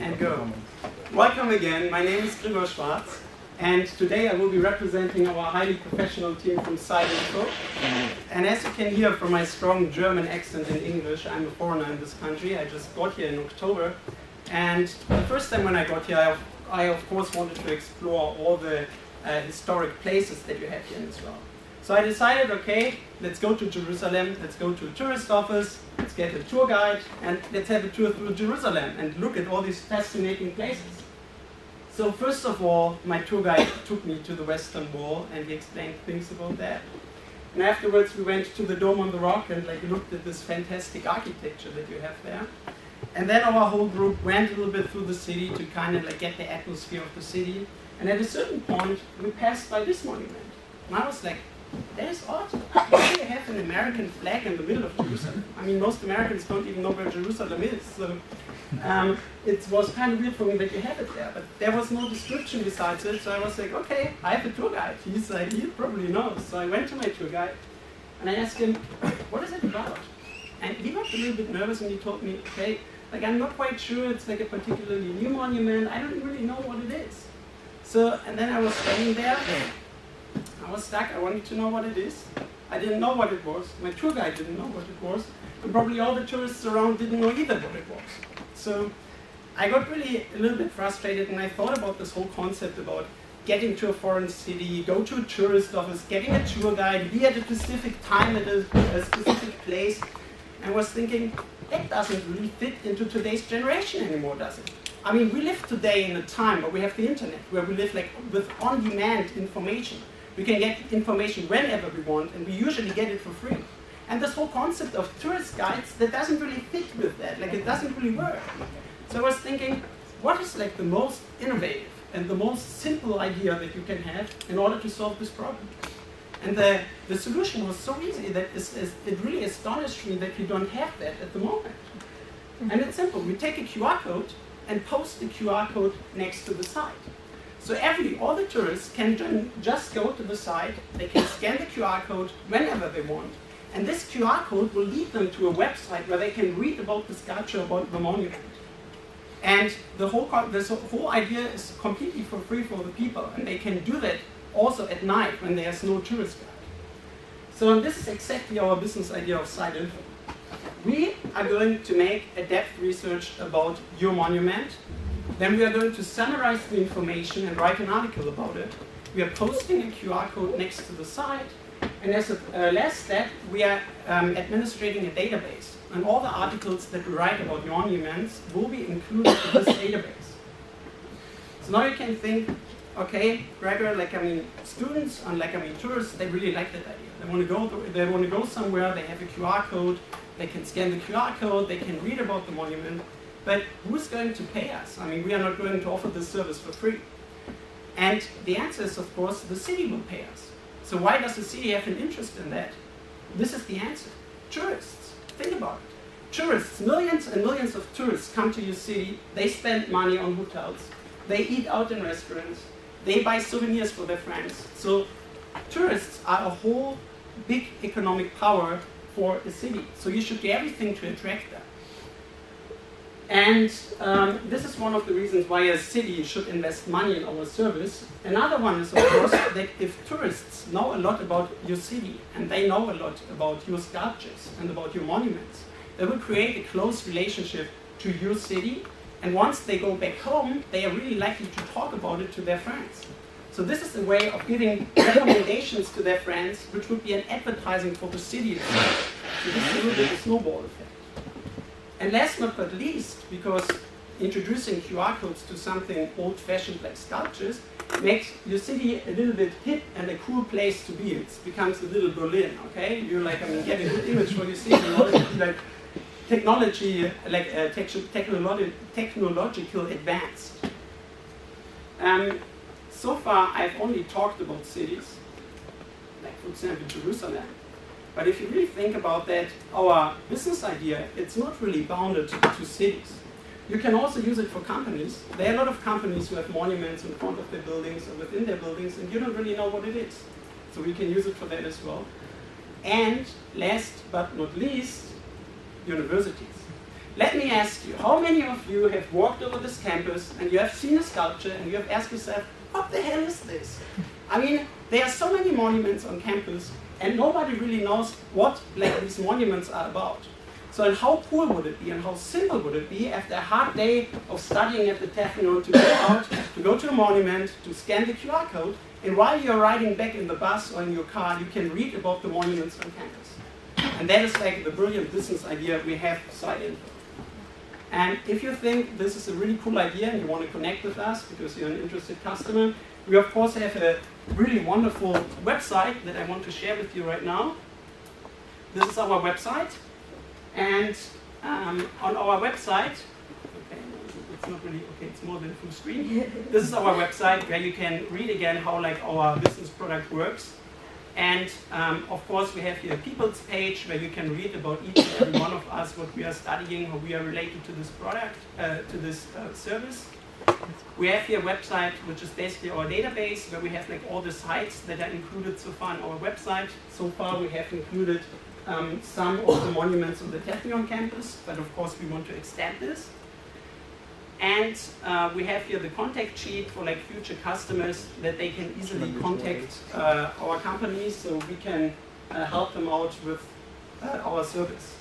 And go. Welcome again. My name is Gregor Schwarz, and today I will be representing our highly professional team from Side-Info. And as you can hear from my strong German accent in English, I'm a foreigner in this country. I just got here in October, and the first time when I got here, I of course wanted to explore all the historic places that you have here in Israel. So I decided, okay, let's go to Jerusalem, let's go to a tourist office, let's get a tour guide, and let's have a tour through Jerusalem and look at all these fascinating places. So first of all, my tour guide took me to the Western Wall and he explained things about that. And afterwards we went to the Dome on the Rock and looked at this fantastic architecture that you have there. And then our whole group went a little bit through the city to kind of get the atmosphere of the city. And at a certain point, we passed by this monument. And I was like, that is odd. Why do you have an American flag in the middle of Jerusalem? I mean, most Americans don't even know where Jerusalem is. So it was kind of weird for me that you have it there. But there was no description besides it. So I was like, okay, I have a tour guide. He probably knows. So I went to my tour guide and I asked him, what is it about? And he got a little bit nervous and he told me, okay, I'm not quite sure. It's a particularly new monument. I don't really know what it is. So, and then I was standing there. I was stuck. I wanted to know what it is. I didn't know what it was. My tour guide didn't know what it was. And probably all the tourists around didn't know either what it was. So I got really a little bit frustrated and I thought about this whole concept about getting to a foreign city, go to a tourist office, getting a tour guide, be at a specific time at a specific place. And was thinking, that doesn't really fit into today's generation anymore, does it? I mean, we live today in a time where we have the internet, where we live with on-demand information. We can get information whenever we want, and we usually get it for free. And this whole concept of tourist guides, that doesn't really fit with that. It doesn't really work. So I was thinking, what is the most innovative and the most simple idea that you can have in order to solve this problem? And the solution was so easy that it really astonished me that we don't have that at the moment. And it's simple. We take a QR code and post the QR code next to the site. So all the tourists can just go to the site, they can scan the QR code whenever they want, and this QR code will lead them to a website where they can read about the sculpture, about the monument. And this whole idea is completely for free for the people, and they can do that also at night when there's no tourist guide. So this is exactly our business idea of Side-Info. We are going to make a depth research about your monument. Then we are going to summarize the information and write an article about it. We are posting a QR code next to the site. And as a last step, we are administrating a database. And all the articles that we write about monuments will be included in this database. So now you can think, okay, Gregor, students and tourists, they really like that idea. They want to go somewhere, they have a QR code, they can scan the QR code, they can read about the monument. But who's going to pay us? I mean, we are not going to offer this service for free. And the answer is, of course, the city will pay us. So why does the city have an interest in that? This is the answer. Tourists. Think about it. Tourists, millions and millions of tourists come to your city. They spend money on hotels. They eat out in restaurants. They buy souvenirs for their friends. So tourists are a whole big economic power for a city. So you should do everything to attract them. And this is one of the reasons why a city should invest money in our service. Another one is, of course, that if tourists know a lot about your city and they know a lot about your sculptures and about your monuments, they will create a close relationship to your city. And once they go back home, they are really likely to talk about it to their friends. So this is a way of giving recommendations to their friends, which would be an advertising for the city itself. So this is a little bit of a snowball effect. And last but not least, because introducing QR codes to something old-fashioned like sculptures makes your city a little bit hip and a cool place to be. It becomes a little Berlin, okay? You get a good image for your city in order to be technological advance. So far, I've only talked about cities, for example, Jerusalem. But if you really think about that, our business idea, it's not really bounded to cities. You can also use it for companies. There are a lot of companies who have monuments in front of their buildings or within their buildings, and you don't really know what it is. So we can use it for that as well. And last but not least, universities. Let me ask you, how many of you have walked over this campus and you have seen a sculpture and you have asked yourself, what the hell is this? I mean, there are so many monuments on campus and nobody really knows what these monuments are about. So and how cool would it be and how simple would it be after a hard day of studying at the Technion to go out, to go to a monument, to scan the QR code, and while you're riding back in the bus or in your car, you can read about the monuments on campus. And that is like the brilliant business idea we have Site Info. And if you think this is a really cool idea and you want to connect with us because you're an interested customer, we of course have a really wonderful website that I want to share with you right now. This is our website. And on our website, okay, it's not really, okay, it's more than full screen. This is our website where you can read again how like our business product works. And of course we have here a people's page where you can read about each and every one of us, what we are studying, how we are related to this product, to this service. We have here a website which is basically our database where we have like all the sites that are included so far on our website. So far we have included some of the monuments on the Technion campus, but of course we want to extend this. And we have here the contact sheet for like future customers that they can easily contact our company so we can help them out with our service.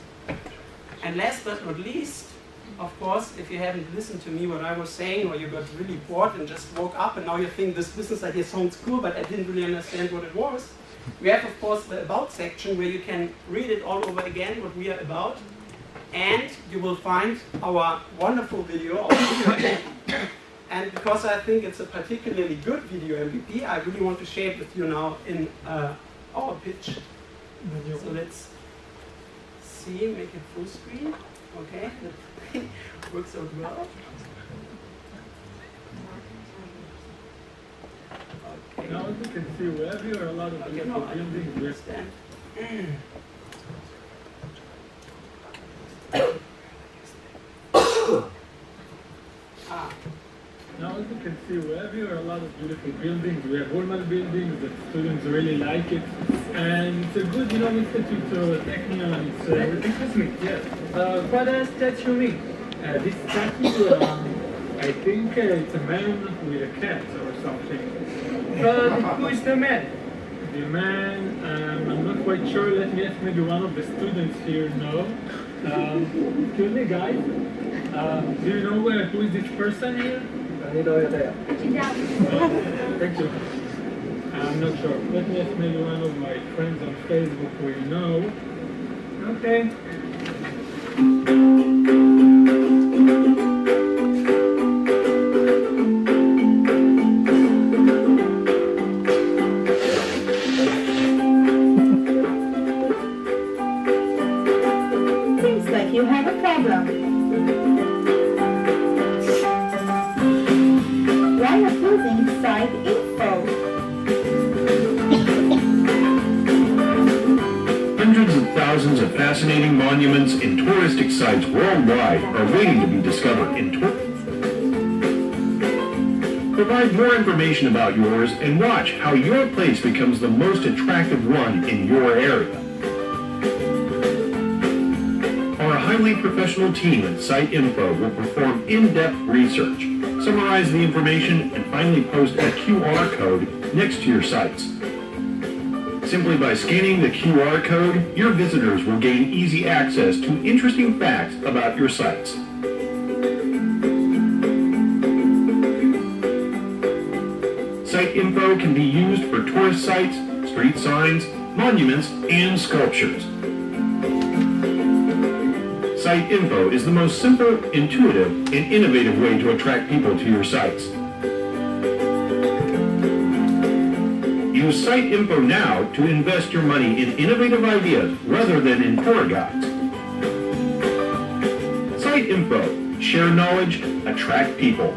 And last but not least, of course, if you haven't listened to me what I was saying or you got really bored and just woke up and now you think this business idea sounds cool but I didn't really understand what it was, we have of course the About section where you can read it all over again what we are about. And you will find our wonderful video, our video MVP. And because I think it's a particularly good video MVP, I really want to share it with you now in our pitch. So let's see, make it full screen. Okay, that works out well. Okay. Now you can see wherever you are a lot of beautiful buildings. Understand. Now as you can see, wherever you are a lot of beautiful buildings. We have Holman buildings that students really like it. And it's a good, institute to Technion. Excuse me, yes. What a statue mean? This statue, I think it's a man with a cat or something. But who is the man? The man, I'm not quite sure. Let me ask maybe one of the students here know. Excuse me, guys. Do you know who is this person here? Thank you. I'm not sure. Let me ask maybe one of my friends on Facebook who you know. Okay. Seems like you have a problem. Why are you using Site Info? Hundreds of thousands of fascinating monuments and touristic sites worldwide are waiting to be discovered in Provide more information about yours and watch how your place becomes the most attractive one in your area. Our highly professional team at Site Info will perform in-depth research, summarize the information, and finally post a QR code next to your sites. Simply by scanning the QR code, your visitors will gain easy access to interesting facts about your sites. Site Info can be used for tourist sites, street signs, monuments, and sculptures. Site Info is the most simple, intuitive, and innovative way to attract people to your sites. Use Site Info now to invest your money in innovative ideas rather than in tour guides. Site Info. Share knowledge, attract people.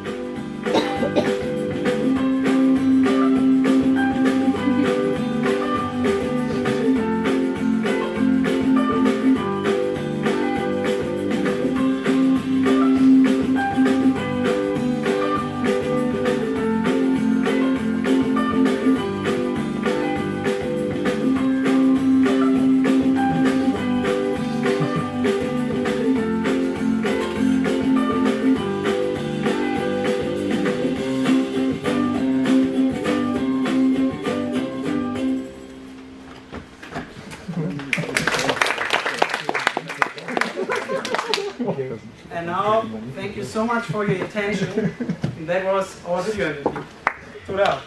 And now, thank you so much for your attention. That was our video. Toda.